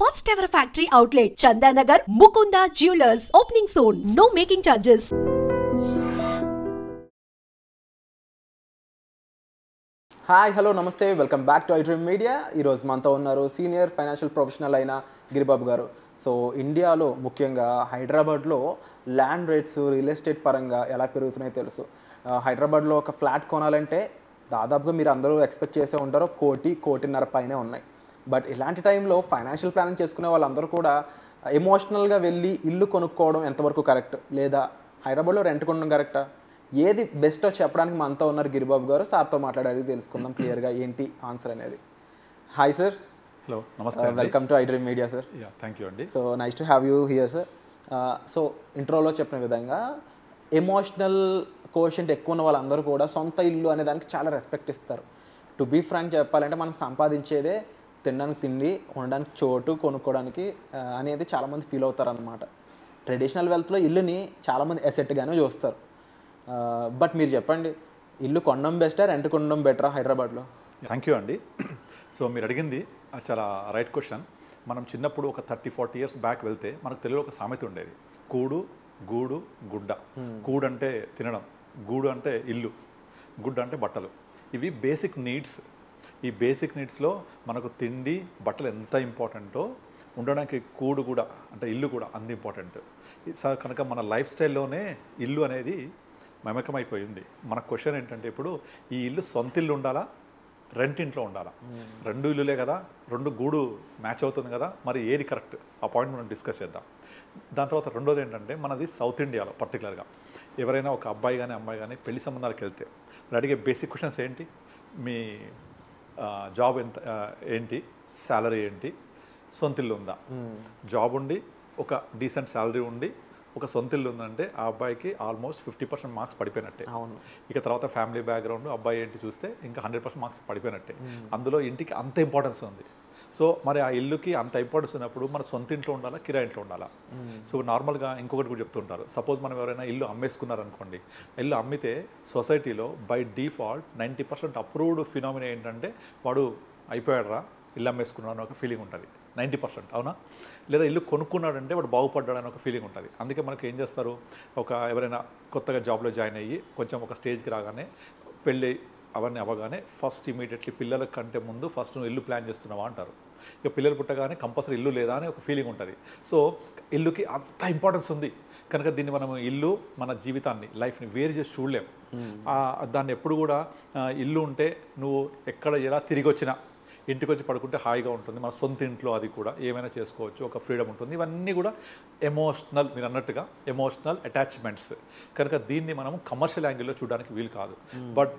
First ever factory outlet, Chandanagar, Mukunda Jewelers, opening soon. No making charges. Hi hello namaste welcome back to iDream media. ఈరోజు మనతో ఉన్నారు senior financial professional అయిన గిరిబాబు గారు. So ఇండియాలో ముఖ్యంగా హైదరాబాద్లో ల్యాండ్ రేట్స్ రియల్ ఎస్టేట్ పరంగా ఎలా పెరుగుతున్నాయో తెలుసు. హైదరాబాద్లో ఒక ఫ్లాట్ కొనాలంటే దాదాపుగా మీరు అందరూ ఎక్స్పెక్ట్ చేసే ఉంటారు కోటిన్నర పైనే ఉన్నాయి. బట్ ఇలాంటి టైంలో ఫైనాన్షియల్ ప్లానింగ్ చేసుకునే వాళ్ళందరూ కూడా ఎమోషనల్గా వెళ్ళి ఇల్లు కొనుక్కోవడం ఎంతవరకు కరెక్ట్, లేదా హైదరాబాద్లో రెంట్ కొనడం కరెక్టా, ఏది బెస్టో చెప్పడానికి మనతో ఉన్నారు గిరిబాబు గారు. సార్తో మాట్లాడి తెలుసుకుందాం క్లియర్గా ఏంటి ఆన్సర్ అనేది. Hi sir. Hello, namaste. Welcome to iDream media sir. Thank you అండి. So nice to have you here sir. సో ఇంట్రోలో చెప్పిన విధంగా ఎమోషనల్ కోషెంట్ ఎక్కువ ఉన్న వాళ్ళందరూ కూడా సొంత ఇల్లు అనే దానికి చాలా రెస్పెక్ట్ ఇస్తారు. టు బీ ఫ్రాంక్ చెప్పాలంటే మనం సంపాదించేదే తినడానికి తిండి, ఉండడానికి చోటు, కొనుక్కోవడానికి అనేది చాలామంది ఫీల్ అవుతారనమాట. ట్రెడిషనల్ వెల్త్లో ఇల్లుని చాలామంది ఎసెట్గానే చూస్తారు. బట్ మీరు చెప్పండి, ఇల్లు కొనడం బెస్టా, రెంట్ కొనడం బెటరా హైదరాబాద్లో? థ్యాంక్ యూ అండి. సో మీరు అడిగింది చాలా రైట్ క్వశ్చన్. మనం చిన్నప్పుడు ఒక 30-40 ఇయర్స్ బ్యాక్ వెళ్తే మనకు తెలుగులో ఒక సామెత ఉండేది, కూడు గూడు గుడ్డ. కూడు అంటే తినడం, గూడు అంటే ఇల్లు, గుడ్డ అంటే బట్టలు. ఇవి బేసిక్ నీడ్స్. ఈ బేసిక్ నీడ్స్లో మనకు తిండి బట్టలు ఎంత ఇంపార్టెంటో ఉండడానికి కూడు కూడా, అంటే ఇల్లు కూడా అంత ఇంపార్టెంట్. కనుక మన లైఫ్ స్టైల్లోనే ఇల్లు అనేది మమకమైపోయింది. మన క్వశ్చన్ ఏంటంటే, ఇప్పుడు ఈ ఇల్లు సొంత ఇల్లు ఉండాలా, రెంట్ ఇంట్లో ఉండాలా? రెండు ఇల్లులే కదా, రెండు గూడు మ్యాచ్ అవుతుంది కదా, మరి ఏది కరెక్ట్? ఆ పాయింట్ మనం డిస్కస్ చేద్దాం. దాని తర్వాత రెండోది ఏంటంటే, మనది సౌత్ ఇండియాలో పర్టికులర్గా ఎవరైనా ఒక అబ్బాయి కానీ అమ్మాయి కానీ పెళ్లి సంబంధాలకు వెళ్తే అడిగే బేసిక్ క్వశ్చన్స్ ఏంటి? మీ జాబ్ ఎంత, ఏంటి శాలరీ, ఏంటి సొంత ఇల్లు ఉందా? జాబ్ ఉండి ఒక డీసెంట్ శాలరీ ఉండి ఒక సొంత ఇల్లు ఉందంటే ఆ అబ్బాయికి ఆల్మోస్ట్ 50% మార్క్స్ పడిపోయినట్టే. అవును. ఇక తర్వాత ఫ్యామిలీ బ్యాక్గ్రౌండ్, అబ్బాయి ఏంటి చూస్తే ఇంకా 100% మార్క్స్ పడిపోయినట్టే. అందులో ఇంటికి అంత ఇంపార్టెన్స్ ఉంది. సో మరి ఆ ఇల్లుకి అంత ఇంపార్టెన్స్ ఉన్నప్పుడు మన సొంత ఇంట్లో ఉండాలా, కిరాయి ఇంట్లో ఉండాలా? సో నార్మల్గా ఇంకొకటి కూడా చెప్తుంటారు, సపోజ్ మనం ఎవరైనా ఇల్లు అమ్మేసుకున్నారనుకోండి, ఇల్లు అమ్మితే సొసైటీలో బై డిఫాల్ట్ 90% అప్రూవ్డ్ ఫినామినా ఏంటంటే, వాడు అయిపోయాడరా, ఇల్లు అమ్మేసుకున్నాడు అని ఒక ఫీలింగ్ ఉంటుంది. 90%, అవునా? లేదా ఇల్లు కొనుక్కున్నాడంటే వాడు బాగుపడ్డాడు అని ఒక ఫీలింగ్ ఉంటుంది. అందుకే మనకి ఏం చేస్తారు, ఎవరైనా కొత్తగా జాబ్లో జాయిన్ అయ్యి కొంచెం ఒక స్టేజ్కి రాగానే, పెళ్ళి అవన్నీ అవ్వగానే ఫస్ట్ ఇమీడియట్లీ పిల్లల కంటే ముందు ఫస్ట్ నువ్వు ఇల్లు ప్లాన్ చేస్తున్నావా అంటారు. ఇక పిల్లలు పుట్టగానే కంపల్సరీ ఇల్లు లేదా అని ఒక ఫీలింగ్ ఉంటుంది. సో ఇల్లుకి అంత ఇంపార్టెన్స్ ఉంది కనుక దీన్ని మనం ఇల్లు మన జీవితాన్ని, లైఫ్ని వేరు చేసి చూడలేం. దాన్ని ఎప్పుడు కూడా ఇల్లు ఉంటే నువ్వు ఎక్కడ ఎలా తిరిగి వచ్చినా ఇంటికి వచ్చి పడుకుంటే హాయిగా ఉంటుంది. మన సొంత ఇంట్లో అది కూడా ఏమైనా చేసుకోవచ్చు, ఒక ఫ్రీడమ్ ఉంటుంది. ఇవన్నీ కూడా ఎమోషనల్, మీరు అన్నట్టుగా ఎమోషనల్ అటాచ్మెంట్స్. కనుక దీన్ని మనం కమర్షియల్ యాంగిల్లో చూడడానికి వీలు కాదు. బట్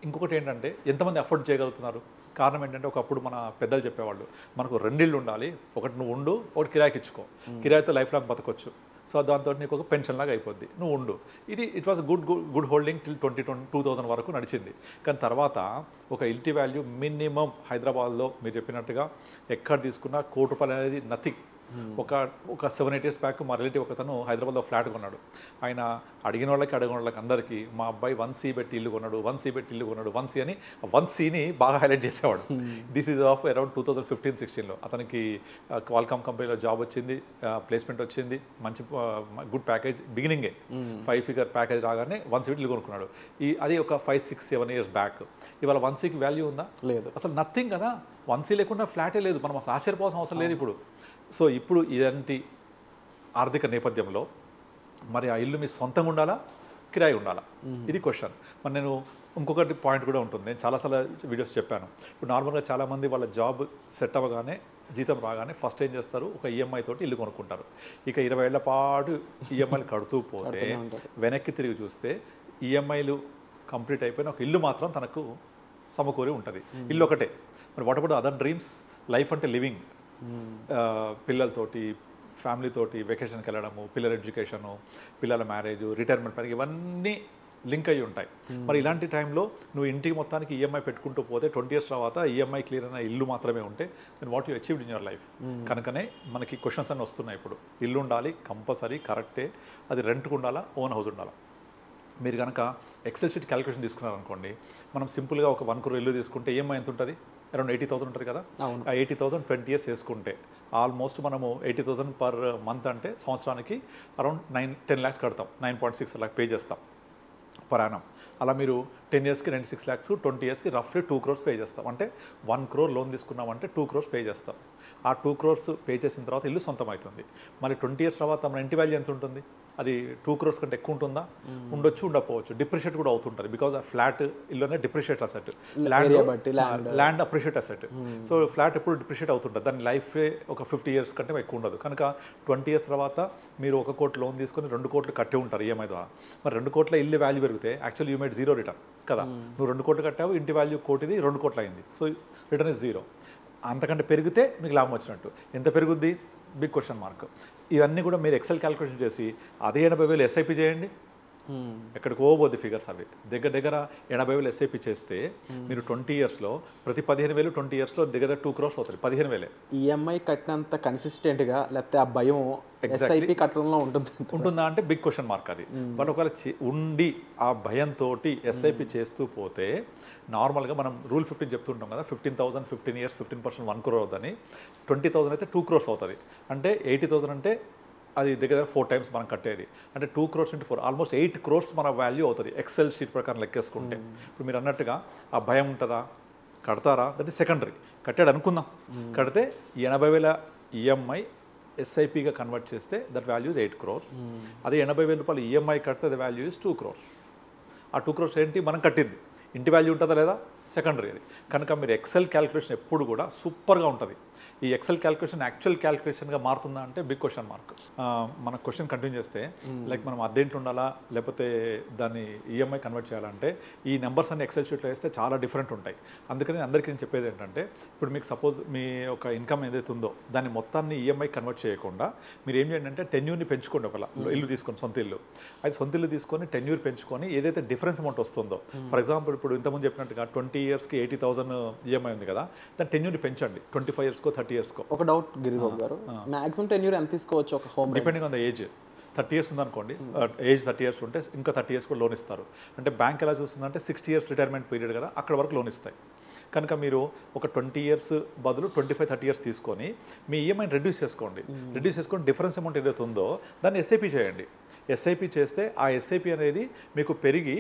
ఇంకొకటి ఏంటంటే, ఎంతమంది అఫోర్డ్ చేయగలుగుతున్నారు? కారణం ఏంటంటే, ఒకప్పుడు మన పెద్దలు చెప్పేవాళ్ళు, మనకు రెండిళ్ళు ఉండాలి, ఒకటి నువ్వు ఉండు, ఒకటి కిరాయికి ఇచ్చుకో, కిరాయితో లైఫ్ లాంగ్ బతకొచ్చు. సో దాంతో నీకు ఒక పెన్షన్ లాగా అయిపోద్ది, నువ్వు ఉండు. It was good holding till 2000 వరకు నడిచింది. కానీ తర్వాత ఒక ఇంటి వాల్యూ మినిమం హైదరాబాద్లో మీరు చెప్పినట్టుగా ఎక్కడ తీసుకున్నా ₹1,00,00,000 అనేది నథింగ్. ఒక 7-8 ఇయర్స్ బ్యాక్ మా రిలేటివ్ ఒకతను హైదరాబాద్లో ఫ్లాట్ కొన్నాడు. ఆయన అడిగిన వాళ్ళకి అందరికీ, మా అబ్బాయి 1C పెట్టి ఇల్లు కొన్నాడు, 1C పెట్టి ఇల్లు కొన్నాడు, 1C అని 1Cని బాగా హైలైట్ చేసేవాడు. దిస్ ఈజ్ ఆఫ్ అరౌండ్ 2015-16లో. అతనికి క్వాల్కామ్ కంపెనీలో జాబ్ వచ్చింది, ప్లేస్మెంట్ వచ్చింది, మంచి గుడ్ ప్యాకేజ్, బిగినింగే 5 ఫిగర్ ప్యాకేజ్ రాగానే 1C పెట్టి ఇల్లు కొనుక్కున్నాడు. అది ఒక 5-6-7 ఇయర్స్ బ్యాక్. ఇవాళ 1Cకి వాల్యూ ఉందా? లేదు, అసలు నథింగ్ కదా. 1C లేకుండా ఫ్లాటే లేదు. మనం అసలు ఆశ్చర్యపోవాల్సిన అవసరం లేదు ఇప్పుడు. సో ఇప్పుడు ఇలాంటి ఆర్థిక నేపథ్యంలో మరి ఆ ఇల్లు మీ సొంతంగా ఉండాలా, కిరాయి ఉండాలా? ఇది క్వశ్చన్. మరి నేను ఇంకొకటి పాయింట్ కూడా ఉంటుంది, నేను చాలాసార్లు వీడియోస్ చెప్పాను. ఇప్పుడు నార్మల్గా చాలామంది వాళ్ళ జాబ్ సెట్ అవ్వగానే, జీతం రాగానే ఫస్ట్ ఏం చేస్తారు, ఒక ఈఎంఐ తోటి ఇల్లు కొనుక్కుంటారు. ఇక 20 ఏళ్ల పాటు ఈఎంఐలు కడుతూ పోతే వెనక్కి తిరిగి చూస్తే ఈఎంఐలు కంప్లీట్ అయిపోయిన ఒక ఇల్లు మాత్రం తనకు సమకూరి ఉంటుంది. ఇల్లు ఒకటే. మరి what about other dreams? Life అంటే లివింగ్, పిల్లలతోటి, ఫ్యామిలీతోటి వెకేషన్కి వెళ్ళడము, పిల్లల ఎడ్యుకేషను, పిల్లల మ్యారేజ్, రిటైర్మెంట్ పని, ఇవన్నీ లింక్ అయ్యి ఉంటాయి. మరి ఇలాంటి టైంలో నువ్వు ఇంటికి మొత్తానికి ఈఎంఐ పెట్టుకుంటూ పోతే 20 ఇయర్స్ తర్వాత ఈఎంఐ క్లియర్ అయిన ఇల్లు మాత్రమే ఉంటే then what you achieved in your life? కనుకనే మనకి క్వశ్చన్స్ అన్నీ వస్తున్నాయి ఇప్పుడు. ఇల్లు ఉండాలి కంపల్సరీ, కరెక్టే. అది రెంట్కు ఉండాలా, ఓన్ హౌస్ ఉండాలా? మీరు కనుక ఎక్సెల్ షీట్ క్యాలిక్యులేషన్ తీసుకున్నారనుకోండి, మనం సింపుల్గా ఒక 1 crore ఇల్లు తీసుకుంటే ఈఎంఐ ఎంత ఉంటుంది, అరౌండ్ 80,000 ఉంటుంది కదా. ఆ 80,000 20 years వేసుకుంటే ఆల్మోస్ట్ మనము 80,000 పర్ మంత్ అంటే సంవత్సరానికి అరౌండ్ 10 lakhs కడతాం, 9.6 lakh పే చేస్తాం పర్ యానం. అలా మీరు 10 yearsకి 96 lakhs, 20 yearsకి రఫ్లీ 2 crores పే చేస్తాం. అంటే 1 crore లోన్ తీసుకున్నామంటే 2 crores పే చేస్తాం. ఆ 2 crores పే చేసిన తర్వాత ఇల్లు సొంతం అవుతుంది. మళ్ళీ 20 years తర్వాత మన ఇంటి వాల్యూ ఎంత ఉంటుంది, అది 2 crores కంటే ఎక్కువ ఉంటుందా, ఉండొచ్చు ఉండకపోవచ్చు, డిప్రిషియేట్ కూడా అవుతుంటుంది. బికాజ్ ఆ ఫ్లాట్ ఇల్లునే depreciate asset, land appreciate asset. So flat ఎప్పుడు డిప్రిషియేట్ అవుతుంటుంది, దాని లైఫ్ ఒక 50 years కంటే ఎక్కువ ఉండదు. కనుక 20 years తర్వాత మీరు 1 crore లోన్ తీసుకొని 2 crore కట్టి ఉంటారు ఈఎంఐ ద్వారా. మరి 2 crore ఇల్లు వాల్యూ పెరిగితే యాక్చువల్లీ యూ మేడ్ 0 రిటర్న్ కదా. నువ్వు 2 crore కట్టావు, ఇంటి వాల్యూ 1 crore, 2 crore అయింది. So return is 0. అంతకంటే పెరిగితే మీకు లాభం వచ్చినట్టు. ఎంత పెరుగుద్ది, బిగ్ క్వశ్చన్ మార్క్. ఇవన్నీ కూడా మీరు ఎక్సెల్ క్యాలిక్యులేషన్ చేసి అదే 80,000 ఎస్ఐపి చేయండి, ఎక్కడికి పోబోద్ది ఫిగర్స్ అవి. దగ్గర 80,000 ఎస్ఐపి చేస్తే మీరు 20 yearsలో ప్రతి 15,000 20 yearsలో దగ్గర 2 crores అవుతుంది. 15,000 ఈఎంఐ కట్టినంత కన్సిస్టెంట్గా లేకపోతే ఆ భయం ఎస్ఐపి కట్టడంలో ఉంటుందా అంటే బిగ్ క్వశ్చన్ మార్క్ అది. బట్ ఒకవేళ ఉండి ఆ భయంతో ఎస్ఐపి చేస్తూ పోతే నార్మల్గా మనం రూల్ 15 చెప్తుంటాం కదా, 15,000 15 years 15% 1 crore అవుతుంది. 20,000 అయితే 2 crores అవుతుంది. అంటే 80,000 అంటే అది దగ్గర 4 times మనం కట్టేది. అంటే 2 crores into 4 ఆల్మోస్ట్ 8 crores మన వాల్యూ అవుతుంది ఎక్సెల్ షీట్ ప్రకారం లెక్కేసుకుంటే. ఇప్పుడు మీరు అన్నట్టుగా ఆ భయం ఉంటుందా, కడతారా, దట్ ఈస్ సెకండరీ. కట్టాడు అనుకుందాం, కడితే 80,000 ఈఎంఐ ఎస్ఐపిగా కన్వర్ట్ చేస్తే దట్ వాల్యూ ఇస్ 8 crores. అదే 80,000 రూపాయలు ఈఎంఐ కడితే ద వాల్యూ ఇస్ 2 crores. ఆ 2 crores ఏంటి, మనం కట్టింది. ఇంటి వాల్యూ ఉంటుందా లేదా, సెకండరీ అది. కనుక మీరు ఎక్సెల్ క్యాలిక్యులేషన్ ఎప్పుడు కూడా సూపర్గా ఉంటుంది. ఈ ఎక్సెల్ క్యాలిక్యులేషన్ యాక్చువల్ క్యాలిక్యులేషన్గా మారుతుందా అంటే బిగ్ క్వశ్చన్ మార్క్. మన క్వశ్చన్ కంటిన్యూ చేస్తే లైక్ మనం అద్దెంట్లో ఉండాలా లేకపోతే దాన్ని ఈఎంఐ కన్వర్ట్ చేయాలంటే ఈ నెంబర్స్ అన్ని ఎక్సెల్ షీట్లో వేస్తే చాలా డిఫరెంట్ ఉంటాయి. అందుకని అందరికీ నేను చెప్పేది ఏంటంటే, ఇప్పుడు మీకు సపోజ్ మీ ఒక ఇన్కమ్ ఏదైతే ఉందో దాన్ని మొత్తాన్ని ఈఎంఐ కన్వర్ట్ చేయకుండా మీరు ఏం చేయండి అంటే టెన్యూర్ని పెంచుకోండి. ఒకవేళ ఇల్లు తీసుకొని సొంత ఇల్లు, అది సొంత ఇల్లు తీసుకొని టెన్యూర్ పెంచుకొని ఏదైతే డిఫరెన్స్ అమౌంట్ వస్తుందో, ఫర్ ఎగ్జాంపుల్ ఇప్పుడు ఇంతకుముందు చెప్పినట్టుగా 20 yearsకి 80,000 ఈఎంఐ ఉంది కదా, దాన్ని టెన్యూర్ని పెంచండి 25 yearsకో 30 yearsకో. ఒక డౌట్ గిరిబాబు గారు, మాక్సిమం టెన్యూర్ ఎంత తీసుకోవచ్చు ఒక home? Depending on the age. 30 years ఉందనుకోండి, ఏజ్ 30 years ఉంటే ఇంకా 30 years కూడా లోన్ ఇస్తారు. అంటే బ్యాంక్ ఎలా చూస్తుందంటే 60 years రిటైర్మెంట్ పీరియడ్ కదా, అక్కడ వరకు లోన్ ఇస్తాయి. కనుక మీరు ఒక 20 years బదులు 25-30 years తీసుకొని మీ ఈఎంఐని రెడ్యూస్ చేసుకోండి. రెడ్యూస్ చేసుకొని డిఫరెన్స్ అమౌంట్ ఏదైతే ఉందో దాన్ని ఎస్ఐపి చేయండి. ఎస్ఐపి చేస్తే ఆ ఎస్ఐపి అనేది మీకు పెరిగి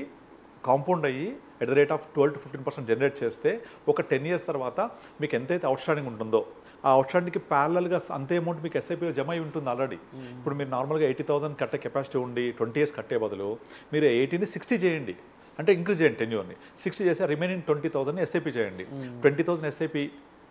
కాంపౌండ్ అయ్యి at the rate of 12 to 15% generate చేస్తే ఒక 10 years తర్వాత మీకు ఎంతైతే అవుట్స్టాండింగ్ ఉంటుందో ఆ అవుట్స్టాండింగ్కి ప్యారలల్గా అంతే అమౌంట్ మీకు ఎస్ఐపిలో జమ అయి ఉంటుంది ఆల్రెడీ. ఇప్పుడు మీరు నార్మల్గా 80,000 కట్టే కెపాసిటీ ఉండి 20 years కట్టే బదులు మీరు 80ని 60 చేయండి, అంటే ఇంక్రీజ్ చేయండి టెన్యూర్ని. 60 చేసి రిమైనింగ్ 20,000ని ఎస్ఐపి చేయండి. 20,000 ఎస్ఐపి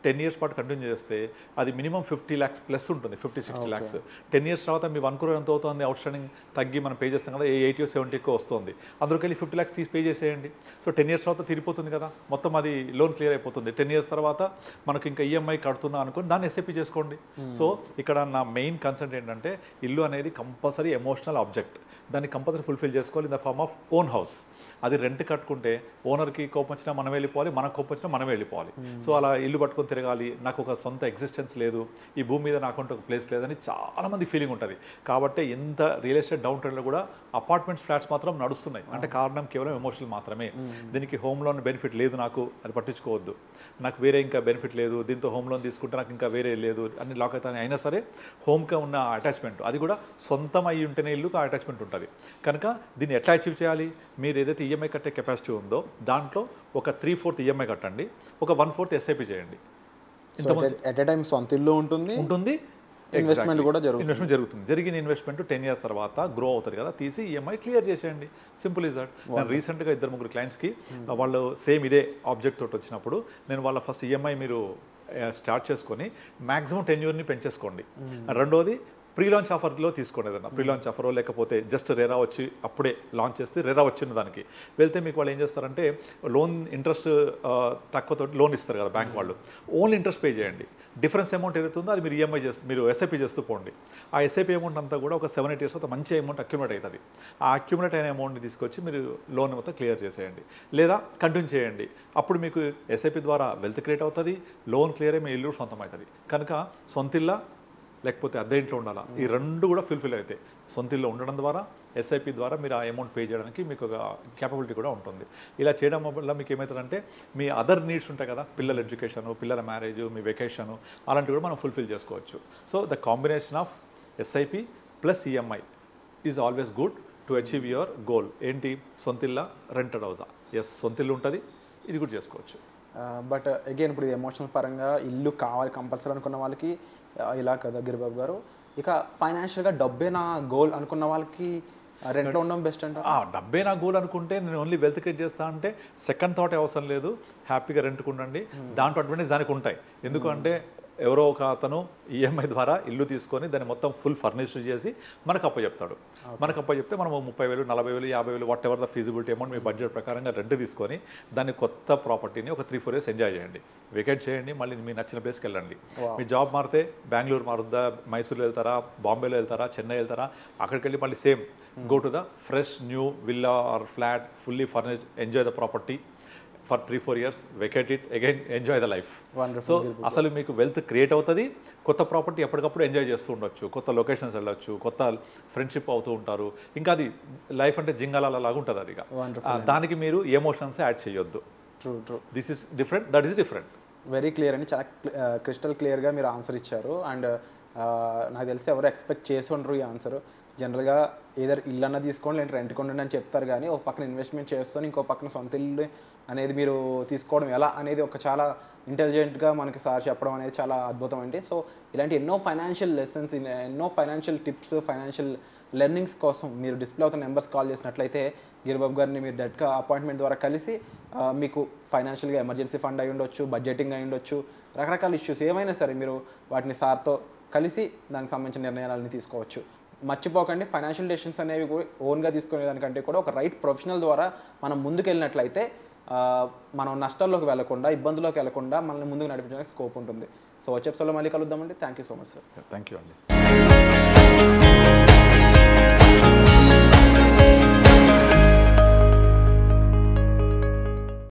10 years పాటు కంటిన్యూ చేస్తే అది మినిమం 50 lakhs ప్లస్ ఉంటుంది, 50-60 lakhs. 10 years తర్వాత మీ 1 crore ఎంత అవుతుంది అవుట్స్టాండింగ్ తగ్గి మనం పే చేస్తాం కదా, 80-70 వస్తుంది. అందులోకెళ్ళి 50 lakhs తీసి పే చేసేయండి. సో 10 years తర్వాత తిరిగిపోతుంది కదా, మొత్తం అది లోన్ క్లియర్ అయిపోతుంది. 10 years తర్వాత మనకు ఇంకా ఈఎంఐ కడుతున్నా అనుకుని దాన్ని ఎస్ఐపి చేసుకోండి. సో ఇక్కడ నా మెయిన్ కన్సర్న్ ఏంటంటే, ఇల్లు అనేది కంపల్సరీ ఎమోషనల్ ఆబ్జెక్ట్, దాన్ని కంపల్సరీ ఫుల్ఫిల్ చేసుకోవాలి in the form of own house. అది రెంట్ కట్టుకుంటే ఓనర్కి కోపం వచ్చినా మనం వెళ్ళిపోవాలి, మనకు కోపం వచ్చినా మనం వెళ్ళిపోవాలి. సో అలా ఇల్లు పట్టుకొని తిరగాలి, నాకు ఒక సొంత ఎగ్జిస్టెన్స్ లేదు, ఈ భూమి మీద నాకంటూ ఒక ప్లేస్ లేదని చాలామంది ఫీలింగ్ ఉంటుంది. కాబట్టి ఎంత రియల్ ఎస్టేట్ డౌన్ ట్రెండ్లో కూడా అపార్ట్మెంట్స్ ఫ్లాట్స్ మాత్రం నడుస్తున్నాయి. అంటే కారణం కేవలం ఎమోషనల్ మాత్రమే. దీనికి హోమ్ లోన్ బెనిఫిట్ లేదు నాకు, అది పట్టించుకోవద్దు. నాకు వేరే ఇంకా బెనిఫిట్ లేదు, దీంతో హోమ్ లోన్ తీసుకుంటే నాకు ఇంకా వేరే లేదు, అన్ని లాక్ అవుతాయి. అయినా సరే హోమ్గా ఉన్న అటాచ్మెంట్, అది కూడా సొంతం అయ్యి ఉంటేనే ఇల్లుకి అటాచ్మెంట్ ఉంటుంది. కనుక దీన్ని ఎట్లా అచీవ్ చేయాలి? మీరు ఏదైతే ఈఎంఐ కట్టే కెపాసిటీ ఉందో దాంట్లో ఒక 3/4 ఈఎంఐ కట్టండి, ఒక 1/4 ఎస్ఐపి చేయండి. ఎట్ ఎ టైం సొంత ఇల్లు ఉంటుంది, ఇన్వెస్ట్మెంట్ కూడా జరుగుతుంది. జరిగిన ఇన్వెస్ట్మెంట్ 10 years తర్వాత గ్రో అవుతుంది కదా, తీసి ఈఎంఐ క్లియర్ చేసేయండి. Simple is that. నేను రీసెంట్గా 2-3 క్లయింట్స్కి వాళ్ళు సేమ్ ఇదే ఆబ్జెక్ట్ తోటి వచ్చినప్పుడు నేను వాళ్ళ ఫస్ట్ ఈఎంఐ మీరు స్టార్ట్ చేసుకొని మ్యాక్సిమం టెన్యూర్ని పెంచేసుకోండి. రెండోది ప్రీ లాంచ్ ఆఫర్లో తీసుకోండి. ఏదన్నా ప్రీ లాంచ్ ఆఫరో లేకపోతే జస్ట్ రెరా వచ్చి అప్పుడే లాంచ్ చేస్తే రెరా వచ్చిన దానికి వెళ్తే మీకు వాళ్ళు ఏం చేస్తారంటే లోన్ ఇంట్రెస్ట్ తక్కువతో లోన్ ఇస్తారు కదా బ్యాంక్ వాళ్ళు, ఓన్లీ ఇంట్రెస్ట్ పే చేయండి. డిఫరెన్స్ అమౌంట్ ఏదైతే ఉందో అది మీరు ఈఎంఐ చేస్తూ మీరు ఎస్ఐపి చేస్తూ పోండి. ఆ ఎస్ఐపి అమౌంట్ అంతా కూడా ఒక 7-8 years తర్వాత మంచి అమౌంట్ అక్యుములేట్ అవుతుంది. ఆ అక్యుములేట్ అయిన అమౌంట్ని తీసుకొచ్చి మీరు లోన్ మొత్తం క్లియర్ చేసేయండి, లేదా కంటిన్యూ చేయండి. అప్పుడు మీకు ఎస్ఐపి ద్వారా వెల్త్ క్రియేట్ అవుతుంది, లోన్ క్లియర్ అయ్యి మీ ఇల్లు సొంతం అవుతుంది. కనుక సొంత ఇల్లా లేకపోతే అద్దె ఇంట్లో ఉండాలా, ఈ రెండు కూడా ఫుల్ఫిల్ అవుతాయి. సొంత ఇల్లు ఉండడం ద్వారా ఎస్ఐపి ద్వారా మీరు ఆ అమౌంట్ పే చేయడానికి మీకు ఒక క్యాపబిలిటీ కూడా ఉంటుంది. ఇలా చేయడం వల్ల మీకు ఏమవుతుందంటే మీ అదర్ నీడ్స్ ఉంటాయి కదా, పిల్లల ఎడ్యుకేషను, పిల్లల మ్యారేజ్, మీ వెకేషను, అలాంటివి కూడా మనం ఫుల్ఫిల్ చేసుకోవచ్చు. So the combination of SIP plus EMI is always good to achieve your goal. ఏంటి, సొంతిల్లా రెంటెడ్ హౌసా? ఎస్, సొంతిల్లు ఉంటుంది, ఇది కూడా చేసుకోవచ్చు. బట్ అగైన్ ఇప్పుడు ఎమోషనల్ పరంగా ఇల్లు కావాలి కంపల్సరీ అనుకున్న వాళ్ళకి ఇలా కదా గిరిబాబు గారు. ఇక ఫైనాన్షియల్గా డబ్బే నా గోల్ అనుకున్న వాళ్ళకి రెంట్లో ఉండడం బెస్ట్ అంటే డబ్బే నా గోల్ అనుకుంటే నేను ఓన్లీ వెల్త్ క్రియేట్ చేస్తా అంటే సెకండ్ థాట్ అవసరం లేదు, హ్యాపీగా రెంట్కు ఉండండి. దాంట్లో అడ్వాంటేజ్ దానికి ఉంటాయి. ఎందుకంటే ఎవరో ఒక అతను ఈఎంఐ ద్వారా ఇల్లు తీసుకొని దాన్ని మొత్తం ఫుల్ ఫర్నిష్డ్ చేసి మనకు అప్పచెప్తాడు. మనకు అప్పచెప్తే మనం 30,000, 40,000, 50,000 what ever the feasibility amount me budget ప్రకారంగా రెంట్ తీసుకొని దాన్ని కొత్త ప్రాపర్టీని ఒక 3-4 years ఎంజాయ్ చేయండి, వెకేట్ చేయండి, మళ్ళీ మీ నచ్చిన ప్లేస్కి వెళ్ళండి. మీ జాబ్ మారితే బెంగళూరు మారుద్దా, మైసూర్లో వెళ్తారా, బాంబేలో వెళ్తారా, చెన్నై వెళ్తారా, అక్కడికి వెళ్ళి మళ్ళీ same go to the fresh new villa or flat, fully furnished, enjoy the property for 3-4 years, vacate it again, enjoy the life. So అసలు మీకు వెల్త్ క్రియేట్ అవుతుంది, కొత్త ప్రాపర్టీ ఎప్పటికప్పుడు ఎంజాయ్ చేస్తూ ఉండొచ్చు, కొత్త లొకేషన్స్ వెళ్ళొచ్చు, కొత్త ఫ్రెండ్షిప్ అవుతూ ఉంటారు. ఇంకా అది లైఫ్ అంటే జింగాలాగా ఉంటుంది. అది దానికి మీరు ఎమోషన్స్ యాడ్ చేయొద్దు. This is different, that is different. Very clear అని, చాలా క్రిస్టల్ క్లియర్గా మీరు ఆన్సర్ ఇచ్చారు. అండ్ నాకు తెలిసి ఎవరు ఎక్స్పెక్ట్ చేసి ఉండరు ఈ ఆన్సర్. జనరల్గా ఏదర్ ఇల్లు అన్న తీసుకోండి లేదంటే రెంట్కి ఉండండి అని చెప్తారు, కానీ ఒక పక్కన ఇన్వెస్ట్మెంట్ చేస్తూ ఇంకో పక్కన సొంత ఇల్లు అనేది మీరు తీసుకోవడం ఎలా అనేది ఒక చాలా ఇంటెలిజెంట్గా మనకి సార్ చెప్పడం అనేది చాలా అద్భుతం అండి. సో ఇలాంటి ఎన్నో ఫైనాన్షియల్ లెసన్స్, ఎన్నో ఫైనాన్షియల్ టిప్స్, ఫైనాన్షియల్ లెర్నింగ్స్ కోసం మీరు డిస్ప్లే అవుతున్న నెంబర్స్ కాల్ చేసినట్లయితే గిరిబాబు గారిని మీరు డైరెక్ట్గా అపాయింట్మెంట్ ద్వారా కలిసి మీకు ఫైనాన్షియల్గా ఎమర్జెన్సీ ఫండ్ అయి ఉండొచ్చు, బడ్జెటింగ్ అయి ఉండొచ్చు, రకరకాల ఇష్యూస్ ఏమైనా సరే మీరు వాటిని సార్తో కలిసి దానికి సంబంధించిన నిర్ణయాలని తీసుకోవచ్చు. మర్చిపోకండి, ఫైనాన్షియల్ డెసిషన్స్ అనేవి ఓన్గా తీసుకునే దానికంటే కూడా ఒక రైట్ ప్రొఫెషనల్ ద్వారా మనం ముందుకు వెళ్ళినట్లయితే మనం నష్టాల్లోకి వెళ్లకుండా, ఇబ్బందుల్లోకి వెళ్లకుండా మనల్ని ముందుకు నడిపించడానికి స్కోప్ ఉంటుంది. సో వచ్చే ఎపిసోడ్లో మళ్ళీ కలుద్దామండి. Thank you so much sir. Thank you అండి.